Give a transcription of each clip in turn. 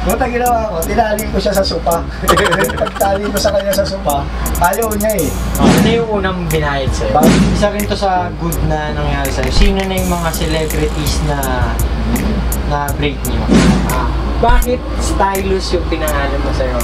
Buta ginawa ko, tinali ko siya sa sopa. Pagtali ko sa kanya sa sopa, ayaw niya eh. Ano yung unang binayad sa'yo? Isa rin to sa good na nangyari sa'yo. Sino na yung mga celebrities na break niyo? Bakit Stylus yung pinangalan mo sa'yo?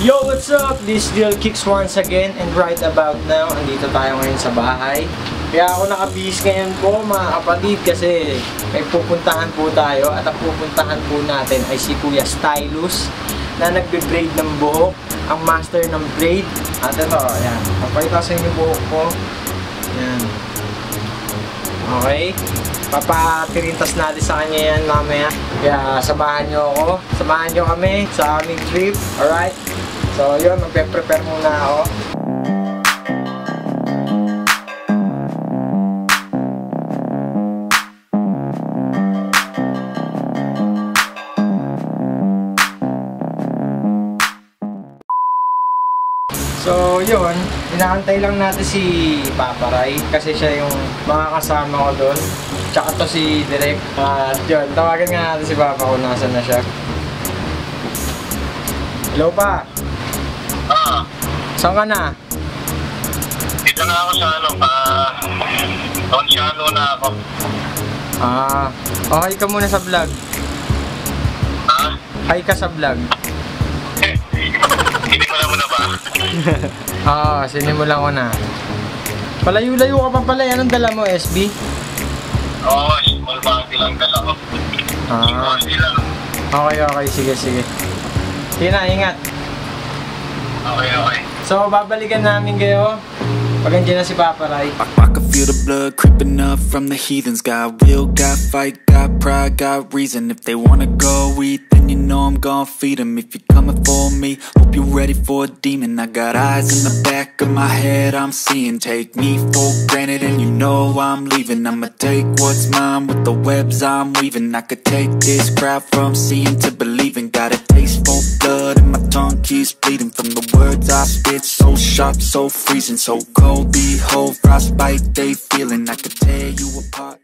Yo, what's up? This Real Kicks once again, and right about now, andito tayo ngayon sa bahay. Kaya ako nakabihis ngayon po mga kapatid kasi may pupuntahan po tayo at ang pupuntahan po natin ay si Kuya Stylus na nagbe-braid ng buhok, ang master ng braid. At ito, ayan, papakita sa inyo yung buhok ko. Ayan. Okay, papatirintas natin sa kanya yan mamaya. Kaya samahan nyo ako, samahan nyo kami sa aming trip. Alright? So yun, magpe-prepare muna ako. So yun, inaantay lang natin si Papa Ray kasi siya yung mga kasama ko doon. Tsaka to si Direk. At yun, tawagan nga natin si Papa kung nasan na siya. Hello pa? Saan ka na? Dito na ako sa Donsiano na ako. Oh, hi ka muna sa vlog. Hi ka sa vlog. Sinimulan mo na ba? Sinimulan ko na. Palayo-layo ka pa pala. Anong dala mo, SB? Oo, small bagay lang dala ko. Okay, sige. Sige na, ingat. Okay. So, babalikan namin kayo pag nandiyan na si Papa Ray. I can feel the blood creeping up from the heathens. Got will, got fight, got pride, got reason. If they wanna go eat, then you know I'm gon' feed them. If you're coming for me, hope you're ready for a demon. I got eyes in the back of my head, I'm seeing. Take me for granted and you know I'm leaving. I'ma take what's mine with the webs I'm weaving. I could take this crowd from seeing to believing. Got a taste for blood and my tongue keeps bleeding from the words I spit. So sharp, so freezing, so cold. Behold, frostbite they feeling. I could tear you apart.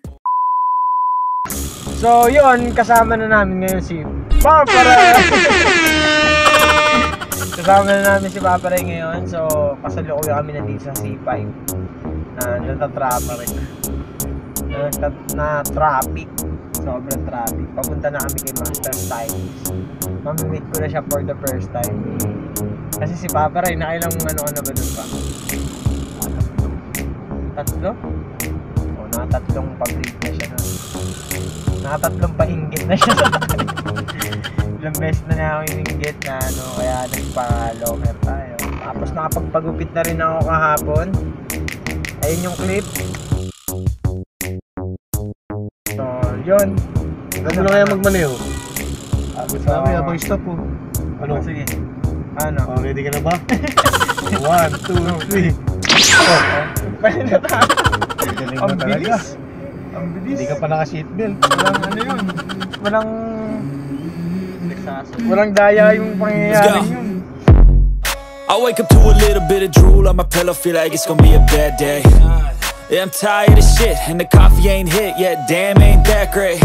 So yun, kasama na namin ngayon si Papa Ray. Kasama na namin si Papa Ray ngayon. So kasalukuyan kami nandito sa C5 na traffic. Sobrang traffic. Papunta na kami kay Master Stylus. Mamimit ko na siya for the first time. Kasi si Papa Ray, nakailang ano ba dun pa? Tatlo? O, nakatatlong pag-read na siya na. Nakatatlong painggit na siya sa akin. Ilang beses na ako ininggit na ano, kaya nagpa-longer tayo. Tapos nakapagpagupit na rin ako kahapon. Ayun yung clip. So, yun. Gano'n na kaya magmaneho? Sabi, abang stop po. Ano? Sige. Ano? Ready ka na ba? 1, 2, 3. Pwede na tayo. Ang bilis. Hindi ka pa naka-seatbelt. Walang daya yung pangyayari yun. I wake up to a little bit of drool on my pillow, feel like it's gonna be a bad day. Yeah, I'm tired of shit, and the coffee ain't hit yet, damn ain't that great.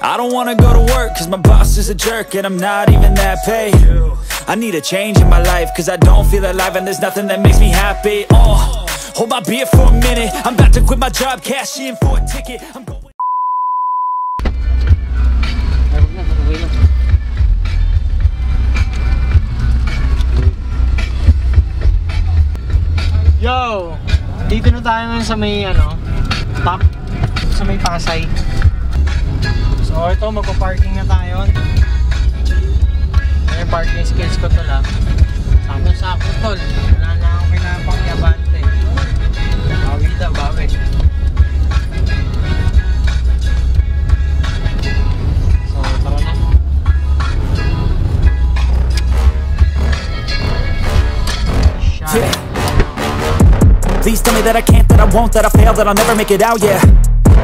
I don't wanna go to work, cause my boss is a jerk, and I'm not even that paid. I need a change in my life, cause I don't feel alive, and there's nothing that makes me happy. Hold my beer for a minute, I'm about to quit my job, cash in for a ticket. I'm going. Yo! Dito na tayo ngayon sa may top, sa may Pasay. So ito, magpa-parking na tayo. May parking skills ko tol ha. Sakto tol. Wala na akong kailangan pang yabante. Bawi daw, bawi. So tara na. Please tell me that I can't, that I won't, that I fail, that I'll never make it out, yeah.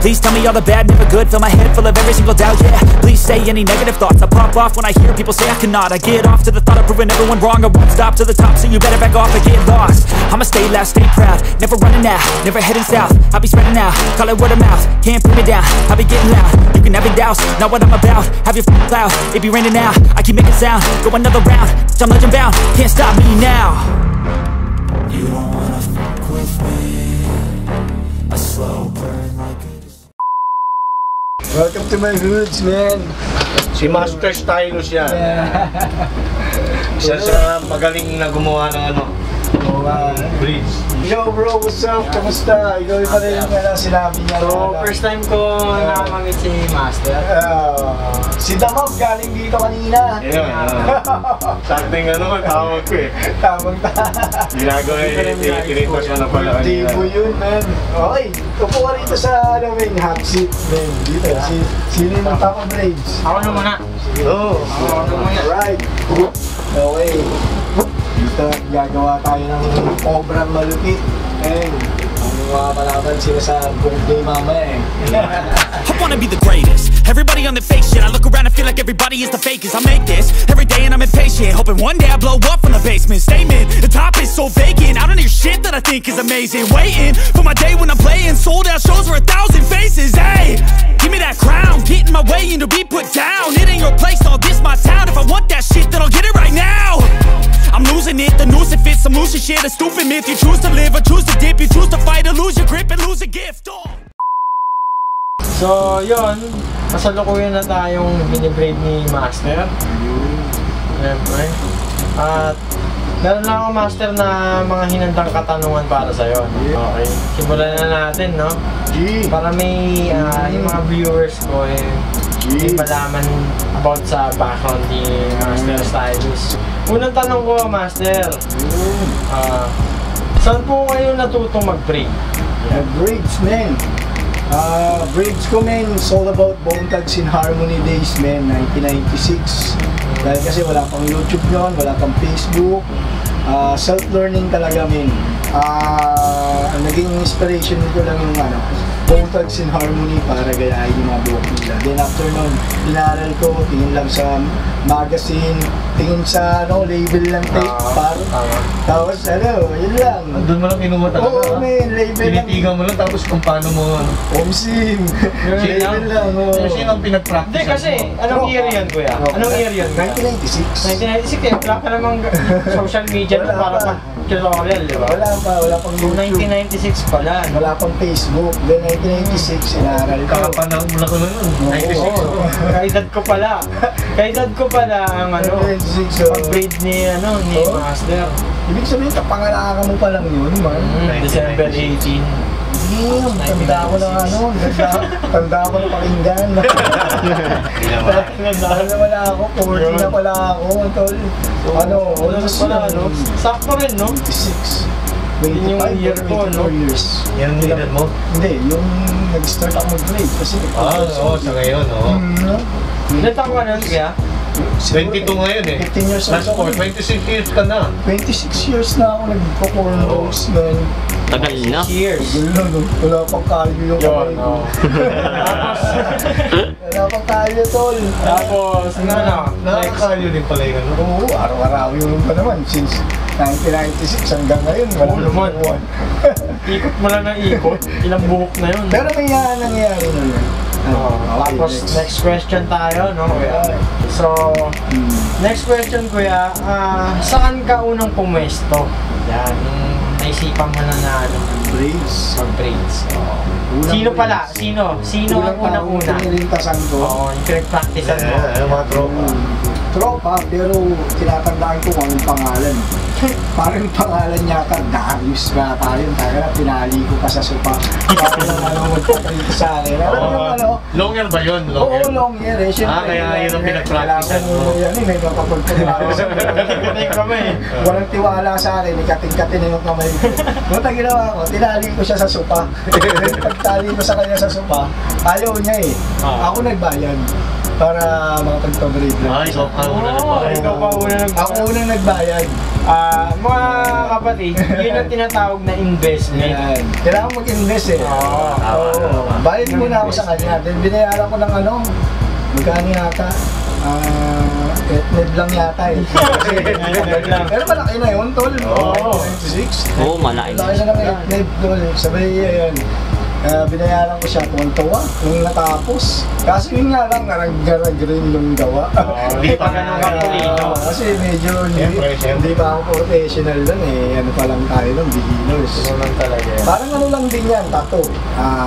Please tell me all the bad, never good. Fill my head full of every single doubt, yeah. Please say any negative thoughts. I pop off when I hear people say I cannot. I get off to the thought of proving everyone wrong. I won't stop to the top, so you better back off and get lost. I'ma stay loud, stay proud, never running out, never heading south. I'll be spreading out, call it word of mouth. Can't put me down, I'll be getting loud. You can have it douse, not what I'm about. Have your cloud, it be raining now. I keep making sound, go another round. I'm legend bound, can't stop me now. You don't wanna fuck with me. A slow burn like a... Welcome to my hoods, man. Si Master Stylus yan. Yeah. Isa sa magaling na gumawa ng ano, bridge. Yo bro, what's up? Kamusta? Ikaw pa rin yung sinabi niya. So, first time ko nakamamit si Master. Si Damog galing dito kanina. Something ano, tawag ko eh. Tamang Ginagawa i-repost mo na pala kanina. Tibo yun, man. Okay, upo ka rito sa hot seat, man. Dito, sino yung top of rage? Ako na muna. Oo. Ako na muna. Alright. Okay. Dito, gagawa tayo ng sobrang malupit. And, ang mga palaban sila sa birthday mamaya eh. I wanna be the greatest. Everybody on the fake shit. I look around and feel like everybody is the fakest. I make this every day and I'm impatient, hoping one day I blow up from the basement. Statement, the top is so vacant. I don't hear shit that I think is amazing. Waiting for my day when I'm playing sold out shows for 1,000 faces. Hey, give me that crown, get in my way and to be put down. It ain't your place, all this my town. If I want that shit, then I'll get it right now. I'm losing it, the noose it fits. I'm losing shit, a stupid myth. You choose to live or choose to dip. You choose to fight or lose your grip and lose a gift. Oh. So, yun. Masalukuyan na tayong binibraid ni Master. Siyempre. At meron lang ako, Master, na mga hinandang katanungan para sa'yo. Okay. Simulan na natin, no? Para may yung mga viewers ko may malaman about sa background ni Master Stylus. Unang tanong ko, Master. Saan po kayo natutong mag-braid? Braids, man. Braids ko, man, it's all about Bone Thugs in Harmony days, man, 1996. Dahil kasi wala pang YouTube yun, wala pang Facebook. Self-learning talaga, man. Ang naging inspiration nito lang yung Bone Thugs in Harmony para gayahin yung mga buhok nila. Then after nun, inaral ko, tingin lang sa magazine, tingin sa label ng tape, tapos yun lang. Doon mo lang kinuha talaga? Oo, man, label lang. Tinitigan mo lang tapos kung paano mo Omsim. Label lang, Sino ang pinag-practice? Hindi kasi, anong year yan, kuya? Anong year yan? 1996. 1996 eh, wala ka namang social media na para pa tutorial, di ba? Wala pang YouTube. 1996 pala. Wala pang Facebook. Then 1996, inaral ko. Kakapanahon mo lang ko nun, 96. Kaedad ko pala. Kaedad ko pala ang pag-braid ni Master. Ibig sabihin, kapangalakan mo pa lang yun, man. December 18. Tanda ko ng tanda ko ng pakinggan. Wala ako, 40 na pala ako, tol. Sakto rin, no? 26. Yun yung year ko, no? Yan ang edad mo? Hindi, yung nag-start ako mag-grade kasi. Oo, sa ngayon, oo. Ilan taon ka nun, kaya? 22 ngayon eh. 15 years old. 26 years ka na. 26 years na ako nagpo-cornrows, man. Tagal na. Cheers! Wala pang kalyo yung kamay ko. Wala pang kalyo, tol. Tapos, nakakakalyo din pala yun. Oo, araw-araw yun pa naman. Since 1996 hanggang ngayon, wala naman. Ikot mo lang ng ikot. Ilang buhok na yun. Pero may nangyayari na yun. Tapos, next question tayo, no, kuya? So, next question, kuya. Saan ka unang pumesto? Yan, naisipan mo na braids. Mag-braids. Sino pala? Sino ang unang-una? Pinilintasan ko. Oo, yung pinag-practicean mo. Mga tropa. Tropa, pero tinatandaan ko kung anong pangalan. Parang pangalan niya ka, Darius ba tayo? Tayo na, pinali ko pa sa sopa. Parang magpapalit sa akin. Long year ba yun? Oo, long year eh. Kaya yun ang pinag-practicean mo. Yan eh, may mapapagpapalala sa kami. Walang tiwala sa akin, ikating-kating na yung kamay ko. Nung ginawa ko, tinali ko siya sa sopa. Pagtali ko sa kanya sa sopa, ayaw niya eh. Ako nagbayad. para makapagpa-braid lang. Ay, ikaw ka una Oo, ikaw pa una Ako unang nagbayad. Mga kapatid, yun ang tinatawag na investment. Yan. Kailangan mag-invest eh. Oo. Bayad muna ako sa kanya. Then binayaran ko ng ano, magkano yata? Etned lang yata eh. Pero malaki na yun, tol. Oo. 96. Oo, malaki na. Malaki na ng etned, tol. Sabay yan. Binayaran ko siya tuwan-tuwa nung natapos. Kasi yun nga lang, nag-rin yung gawa. Hindi pa ganun kapulido. Kasi medyo hindi pa ako professional lang eh. Ano pa lang tayo ng beginners. Naman talaga yan. Parang ano lang din yan, tattoo.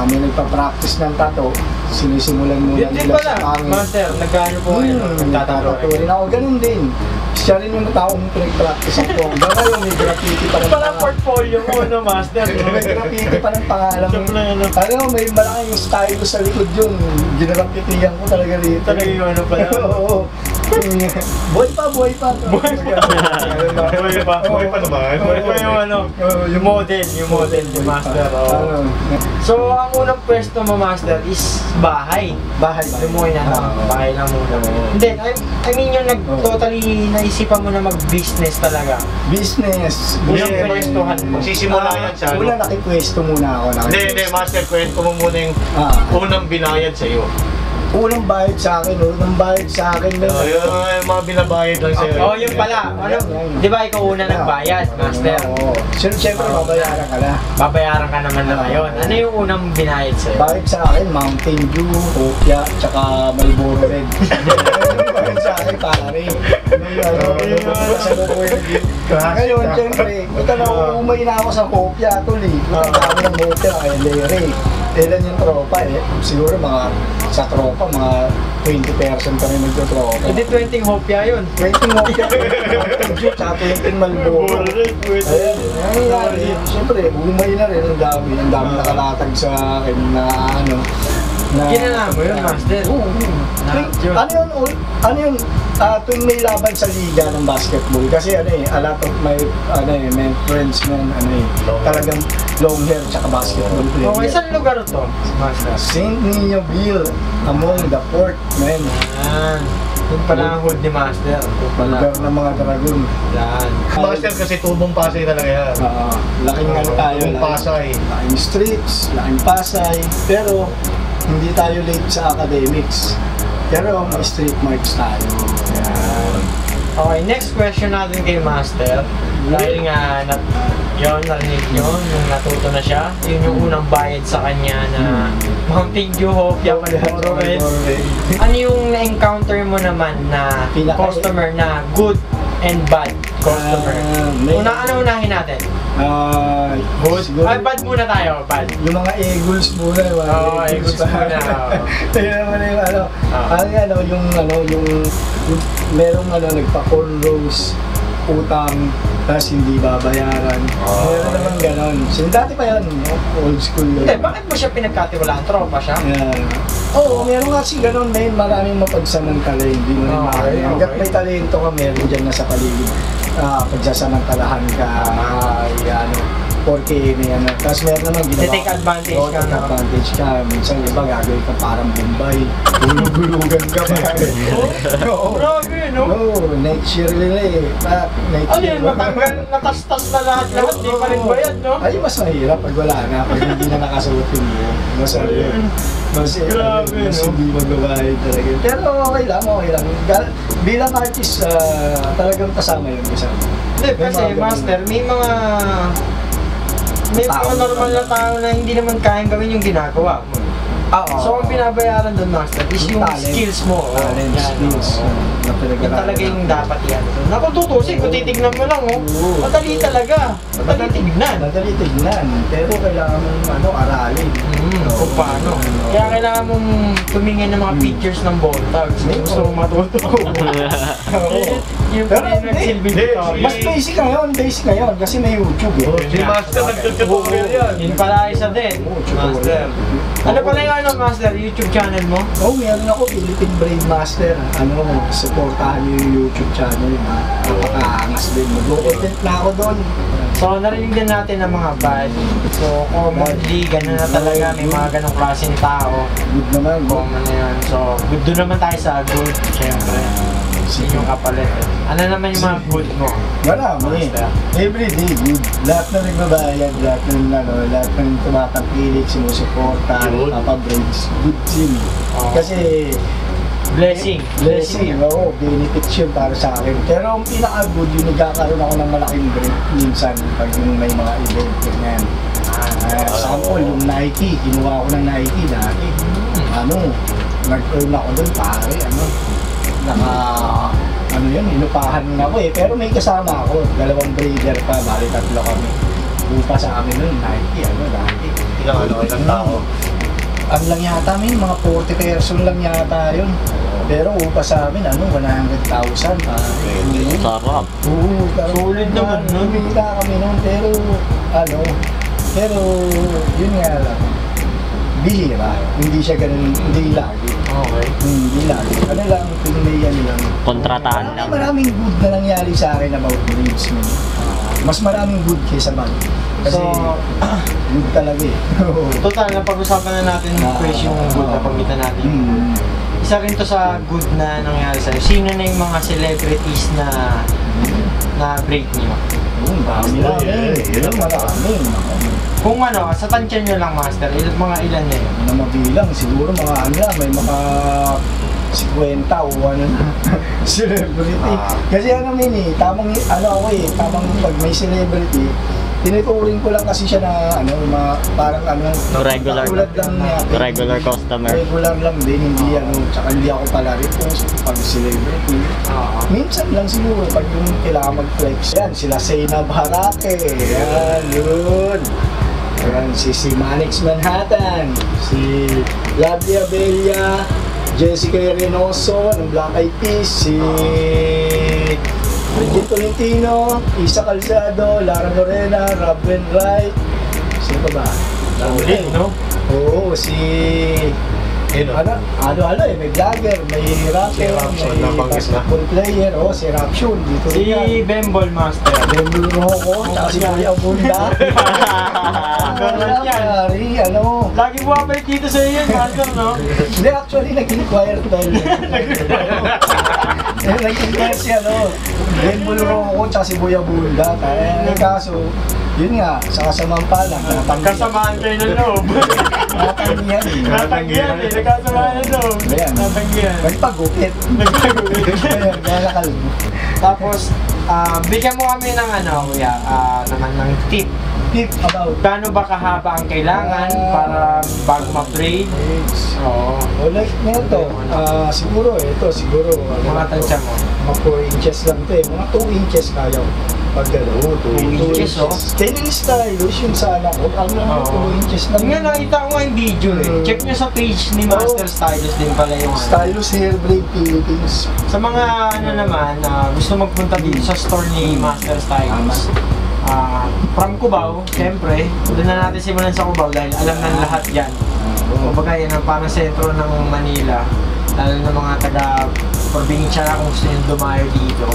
May nagpa-practice ng tattoo. Sinisimulan muna Yun din nila pala, sa pangit. Master, nagkano po kayo? Nagtatattoo rin ako. Ganun din. Siya rin yung taong pinag-practice ako. Baka yung may graffiti pa ng Parang portfolio mo, no, Master? may graffiti pa ng pangalan. Siyempre, ano? Alam mo, may malaking style sa likod yun. Ginarapitihan ko talaga rito. Talaga yung ano pala. Oo. Boy pa. Buhay pa naman. Buhay pa yung ano, yung model, yung Master. Oh. So, ang unang pwesto mo, Master, is bahay. Bahay. Doon mo yan, bahay lang muna. Hindi, I mean yung totally naisipan mo na mag-business talaga. Business. Unang pwestohan mo. Magsisimula yan sa Una ano? nakipwesto muna ako. Hindi, Master, kwento mo muna yung unang binayad sa'yo. Unang bayad sa akin. Yung mga binabayad lang sa'yo. Oh, yung pala. Ano? Di ba ikaw una nagbayad, Master? Oo. Siyempre, babayaran ka na. Babayaran ka naman na ngayon. Ano yung unang binayad sa'yo? Bayad sa akin, Mountain Dew, Hopia, tsaka Marlboro Red. Bayad sa akin, pare. Ngayon, siyempre, umay na ako sa Hopia, tuloy. Ang dami ng Hopia, kaya Larry. Ilan yung tropa eh? Siguro mga sa tropa, mga 20% kami nagtotropa. Hindi 20 hopya yun. 20 Hopia, Mountain Dew, tsaka 20 Marlboro. Ayan, nangyayari. Siyempre, umay na rin ang dami. Ang dami nakalatag sa akin na ano. Ginala mo yun, Master? Oo. Ano yun, tuwing may laban sa liga ng basketball, kasi ano eh, a lot of my friends man, talagang long hair tsaka basketball player. Okay, saan lugar to, Master? St. Ninobil, among the port, man. Yan. Yung pala ang hood ni Master. Yung pala. Lugar ng mga dragon. Yan. Master, kasi tubong Pasay talaga yan. Laking ano tayo. Tubong Pasay. Laking streets, laking Pasay, pero hindi tayo late sa academics. Pero may street marks tayo. Yan. Okay, next question natin kay Master. Dahil nga, narinig nyo, nung natuto na siya, yun yung unang bayad sa kanya na Mountain Dew, Hopia, Marlboro Red. Ano yung na-encounter mo naman na customer na good and bad customer? Unahin natin. Siguro, Bad muna tayo, bad. yung mga Eagles muna. Eagles muna. Tingnan mo na yung yung merong nagpa-cornrows, utang, tapos hindi babayaran. Meron naman ganon. Dati pa yan, old school yun. Hindi, bakit mo siya pinagkatiwalaan? Tropa siya? Oo, meron nga si ganon, men. Maraming mapagsamantala, hindi mo rin maaari. Hanggat may talento ka, meron dyan na sa paligid. Pagsasamantalahan ka, porque yan. Tapos meron naman ginawa. Take advantage ka. Take advantage ka. Minsan iba gagawin ka parang Bombay. Gulugulugan ka pa. Oo. Grabe, no? Oo, next year nila eh. Ano yun, natastas na lahat, di pa rin bayad, no? Ay, mas mahirap pag wala na. Pag hindi na nakasuot yung yun. Mas Grabe, no? hindi magbabayad talaga. Pero okay lang. Bilang artist, talagang kasama yun kasama. Hindi, kasi Master, may mga normal na tao na hindi naman kayang gawin yung ginagawa mo. So, ang binabayaran doon, Master, is yung skills mo. Talent, skills. Yung talaga yung dapat yan. Naku, tutusin, kung titignan mo lang, madali talaga. Madali tignan. Madali tignan. Pero kailangan mong aralin. Kung paano. Kaya kailangan mong tumingin ng mga pictures ng Bontags. Gusto mong matuto. Yung pala yung nagsilbing ito. Mas basic ngayon kasi may YouTube eh. Si Master, nag-tutorial yan. Yun pala isa din, Master. Ano pala yung Master, YouTube channel mo? Meron ako, Philippine Brain Master. Supportahan niyo yung YouTube channel. Napakaangas din. Mag-content na ako doon. So, narinig din natin ng mga bad. So, commonly, gano'n na talaga. May mga ganong klaseng tao. Good naman. Common na yun. So, good doon naman tayo sa good, syempre. Yun yung kapalit. Ano naman yung mga good mo? Marami. Everyday good. Lahat na nagbabayad, lahat ng tumatangkilik, sinusuporta, Good. papabraids, good sin. Oo. Kasi, Blessing. blessing, oo, benefits yun para sa akin. Pero ang pinaka-good, yung nagkakaroon ako ng malaking break minsan pag yung may mga event, ganyan. Sample, yung Nike, kinuha ko ng Nike dati. Nag-earn ako doon, pare, inupahan na ako eh. Pero may kasama ako, 2 breeder pa, bali 3 kami. Upa sa amin nun, Nike, dati. Ilang tao. Ang lang yata may mga 40 person lang yata yun. Pero upa sa amin, 100,000. Sarap. Oo, Solid naman nun. Kumita kami nun, pero yun nga lang. Bihira, hindi siya ganun, hindi lagi. Okay. Hindi lagi. Ano lang, pinilihan lang. Kontratahan lang. Maraming good na nangyari sa akin about breeds mo. Mas maraming good kaysa bad. Kasi So, good talaga eh. total, napag-usapan na natin yung question yung good na pagkita natin. Isa rin to sa good na nangyari sa'yo. Sino na yung mga celebrities na break niyo? Marami. Kung sa tansya nyo lang, Master, mga ilan na yun? Na mabilang, siguro may mga 50 o celebrity. Kasi tamang pag may celebrity, tinuturing ko lang kasi siya na parang Regular. tulad lang niya. Regular customer. Regular lang din, tsaka hindi ako pala repost pag celebrity. Minsan lang siguro pag yung kailangan mag-flex. Yan, sila Zainab Harake. Yan, yun. Yan, si Manix Manhattan. Si Lovely Abella. Jessica Reynoso ng Black Eyed Peas. Si Bridget Tolentino. Isa Calzado. Lara Morena. Robin Wright. Sino pa ba? Solid, no? Oo, si... may vlogger, may rapper, Raption, may nabanggit na. basketball player, si Raption, dito Si yan. Bembol, Master. Bembol Roco, tsaka si Kuya Bunda. Ganun yan. Lagi bumabalik dito sa iyo, Master, no? Hindi, actually, nag-inquire tayo. Nag-inquire si Bembol Roco, tsaka si Kuya Bunda. Kaso, yun nga, sa kasamang pala. Kasamaan kayo ng loob. Natanggihan eh. Natanggihan eh. Nagkasamaan ng loob. Ayan. Natanggihan. Nagpagupit. Ayan, kaya kalbo. Tapos, bigyan mo kami ng naman ng tip. Tip about Gaano ba kahaba ang kailangan para bago ma-braid? Oo. like nito, siguro Mga tansya mo. mga 4 inches lang ito eh, mga 2 inches kaya ko. Pag 2 inches, oh. Kaya yung stylish yung sa anak ko, 2 inches lang. Yung nga, nakita ko nga yung video eh. Check nyo sa page ni Master Stylist din pala yung Stylus Hair Braid Philippines. Sa mga naman, gusto magpunta dito sa store ni Master Stylist. From Cubao, siyempre, doon na natin simulan sa Cubao dahil alam na lahat yan. Kumbaga yan ang parang sentro ng Manila, lalo na mga taga-probinsya na kung gusto nyo dumayo dito.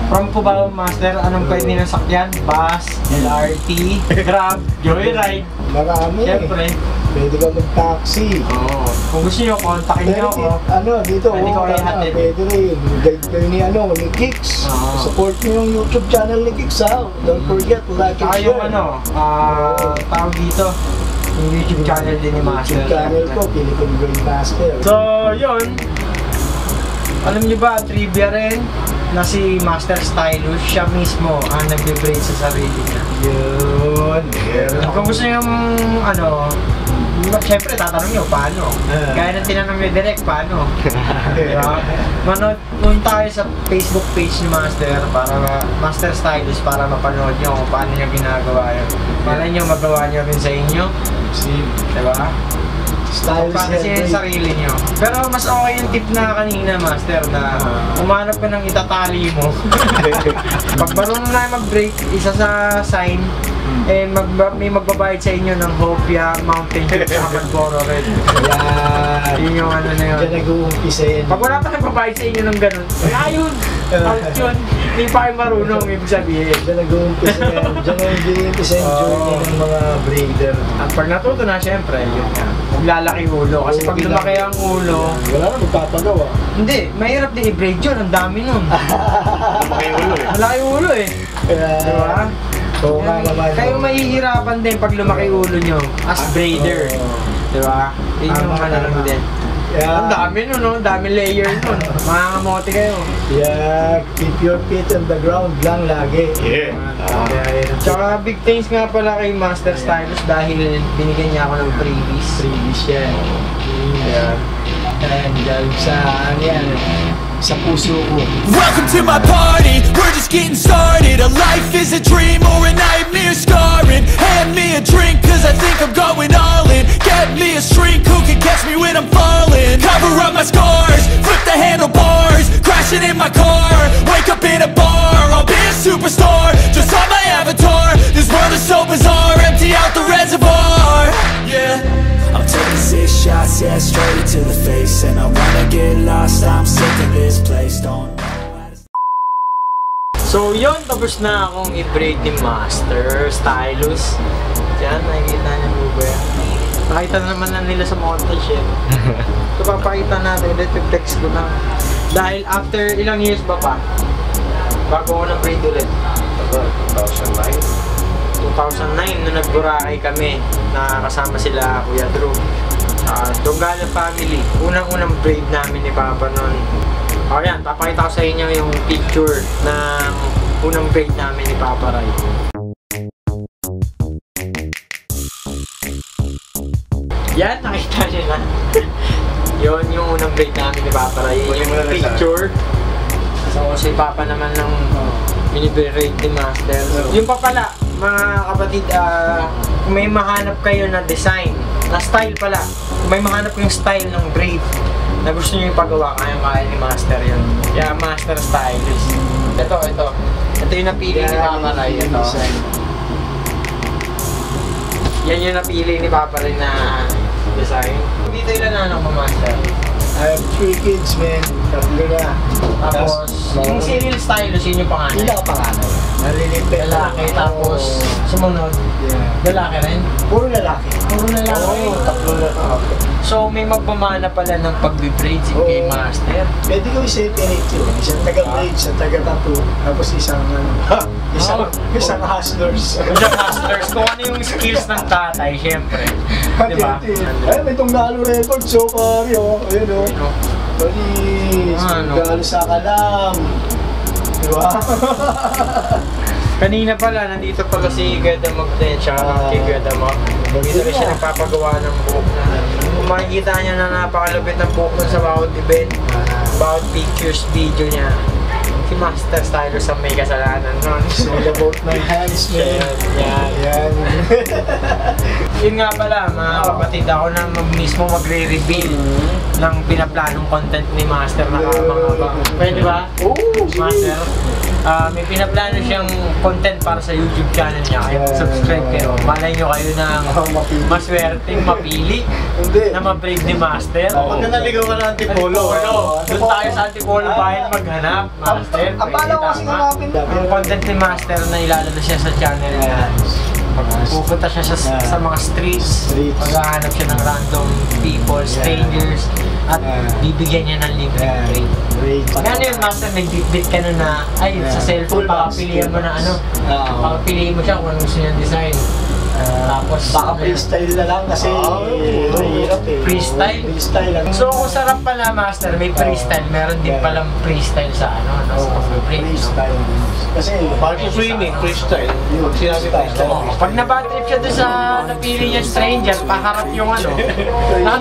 From Cubao, Master, anong pwede ng sakyan? Bus, LRT, Grab, Joyride. Marami Siyempre. Pwede ka mag-taxi. Oo. Kung gusto nyo, kontakin nyo ako. Dito, Pwede ko kayo hatid. pwede rin. Guide kayo ni Kicks. Oo. Support nyo yung YouTube channel ni Kicks, ha? Don't forget to like and Saka share. yung tawag dito, yung YouTube channel din ni Master. YouTube channel ko, Philippine Braid Master. So, yun. Alam niyo ba, trivia rin na si Master Stylus, siya mismo ang nagbe-braid sa sarili niya. Yun. Kung gusto niyo siyempre tatanong niyo, paano? Gaya ng tinanong niyo direct, paano? Diba? Manood tayo sa Facebook page ni Master Master Stylus para mapanood niyo kung paano niya ginagawa yun. Malay niyo magawa niyo rin sa inyo. Diba? Stylus Para siya yung sarili nyo. Pero mas okay yung tip na kanina, Master, na umanap ka ng itatali mo. Pag marunong na mag-break, isa sa sign, may magbabayad sa inyo ng Hopia, Mountain Dew, sa Malboro Red. Yan. Yun yung na yun. Diyan nag-uumpisa yun. Pag wala pa nagbabayad sa inyo ng ganun, wala yun. Out yun. Hindi pa kayo marunong, ibig sabihin. Diyan nag-uumpisa yan. Diyan nag-uumpisa yung journey ng mga breeder. At pag natuto na, syempre, yun nga. Maglalaki ulo. Kasi pag lumaki ang ulo, Wala na magpapagawa. hindi, mahirap din i-braid yun. Ang dami nun. Malaki yung ulo eh. Malaki ulo eh. Kaya, Diba? oo nga naman. Kayo mahihirapan din pag lumaki ulo nyo as braider. Diba? Yun yung Tama, ano lang tama. din. Kaya, Ang dami nun, no? Ang dami layer nun. Mangangamote kayo. kaya, keep your feet on the ground lang lagi. Yeah. Kaya, Tsaka big thanks nga pala kay Master Stylus dahil binigyan niya ako ng freebies. previous yan. Ayan. And dahil sa, ano yan, sa puso ko. Welcome to my party, we're just getting started. A life is a dream or a nightmare scarring. Hand me a drink cause I think I'm going all in. Get me a shrink who can catch me when I'm falling. Cover up my scars, flip the handlebars. Crashing in my car, wake up in a bar. I'll be a superstar, just on my avatar. This world is so bizarre, empty out the reservoir. Yeah, I'm taking 6 shots, yeah, straight to the face. And I wanna get lost, I'm sick of this place. Don't know how to... So yun, tapos na akong i-braid ni Master Stylus. Diyan, nakikita niyo po ba yan? Nakita naman na nila sa montage eh. So papakita natin ulit, flex ko na. Dahil after ilang years ba pa? Bago ko na-braid ulit. 2009 nung nag-Boracay kami na kasama sila Kuya Drew. Dongala family. Unang-unang braid namin ni Papa noon. O yan, papakita ko sa inyo yung picture ng unang braid namin ni Papa Ray. Yan, nakita nyo na. Yun yung unang braid namin ni Papa Ray. Yung picture. So si Papa naman ng mini-braid ni Master. Yung pa pala, mga kapatid, kung may mahanap kayo na design, na style pala, kung may mahanap yung style ng braid na gusto nyo ipagawa, kaya ni Master yun. Kaya Master Stylist. Ito yung napili ni Papa Ray. Yan yung napili ni Papa Ray na design. Dito ilan na mo, Master? I have 3 kids, man. Tatlo na. Tapos, yung serial stylus, yun yung pangalan. Hindi ka pangalan. Nalilipit. Lalaki, tapos sumunod. Yeah. Lalaki rin? Puro lalaki. Puro lalaki. Oo, tatlo na. So, may magpamana pala ng pag-braid si kay Master. Pwede ko i-separate yun. Isang taga-braid, isang taga-tattoo. Tapos isang, isang hustlers. Isang hustlers, kung ano yung skills ng tatay, syempre. Diba? Ay, may tunggalo record, so pari, oh. Ayun, oh. Palis, tunggalo sa kalam. Diba? Kanina pala, nandito pala si Gadamag din, tsaka kay Gadamag. Dito rin siya nagpapagawa ng buhok na. Kung makikita niya na napakalupit ng buhok sa bawat event, bawat pictures, video niya. Si Master Stylus ang may kasalanan nun. It's all about my hands, man. Yan. Yun nga pala, mga kapatid, ako na mismo magre-reveal ng pinaplanong content ni Master na kabang-abang. Pwede ba? Oo, Master? May pinaplano siyang content para sa YouTube channel niya. Kaya subscribe kayo. Malay nyo kayo ng maswerteng mapili na ma-braid ni Master. Pagka naligaw ka ng Antipolo. Doon tayo sa Antipolo bayan maghanap, Master. Ang pala ko kasi hanapin. Ang content ni Master na ilalabas siya sa channel niya. Pupunta siya sa mga streets, maghahanap siya ng random people, strangers, at bibigyan niya ng libreng braid. Ano yun, Master, may bit ka na ay, sa cellphone, pakapilihan mo na ano, pakapilihan mo siya kung anong gusto niyang design. Tapos, baka freestyle na lang kasi mahirap eh. Freestyle? Freestyle lang. So, kung sarap pala, Master, may freestyle, meron din palang freestyle sa ano, sa braid, no? Freestyle. Kasi, Parang sa swimming, freestyle. Pag sinabi freestyle. Pag nabatrip siya doon sa napili niya stranger, paharap yung ano.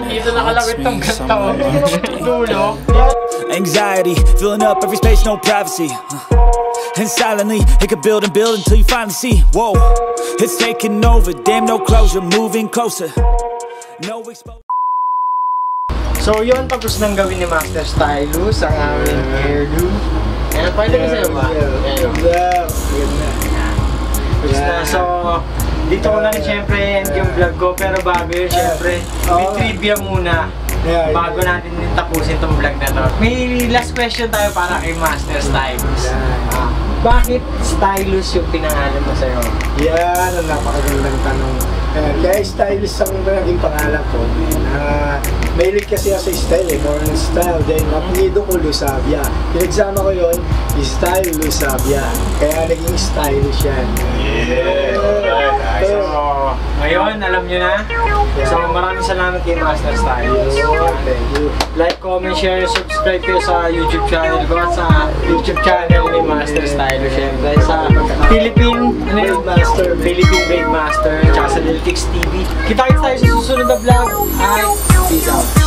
Dito nakalawit tong ganito. Dulo. Anxiety, filling up every space, no privacy. And silently, it could build and build until you finally see. Whoa, it's taking over, damn no closure, moving closer. No exposure. So yun, tapos nang gawin ni Master Stylus ang aming hairdo. Ayan, pwede ba sa'yo ba? So, dito ko lang siyempre end yung vlog ko, pero bago yun siyempre, may trivia muna. Yeah, bago natin din tapusin tong vlog na to. May last question tayo para kay Master Stylus. Bakit Stylus yung pinangalan mo sa'yo? Yan, ang napakagandang tanong. Kaya Stylus ang naging pangalan ko. Mahilig kasi ako sa style more on style. Then, apelido ko Lusabia. Pinagsama ko yun, Style Lusabia. Kaya naging Stylus yan. So, ngayon, alam nyo na. So, maraming salamat kay Master Stylus. Thank you. Like, comment, share, subscribe kayo sa YouTube channel ko at sa YouTube channel ni Master Stylus. Siyempre, sa Philippine Blade Master, tsaka sa Lil Kicks TV. Kita-kits tayo sa susunod na vlog. Peace out.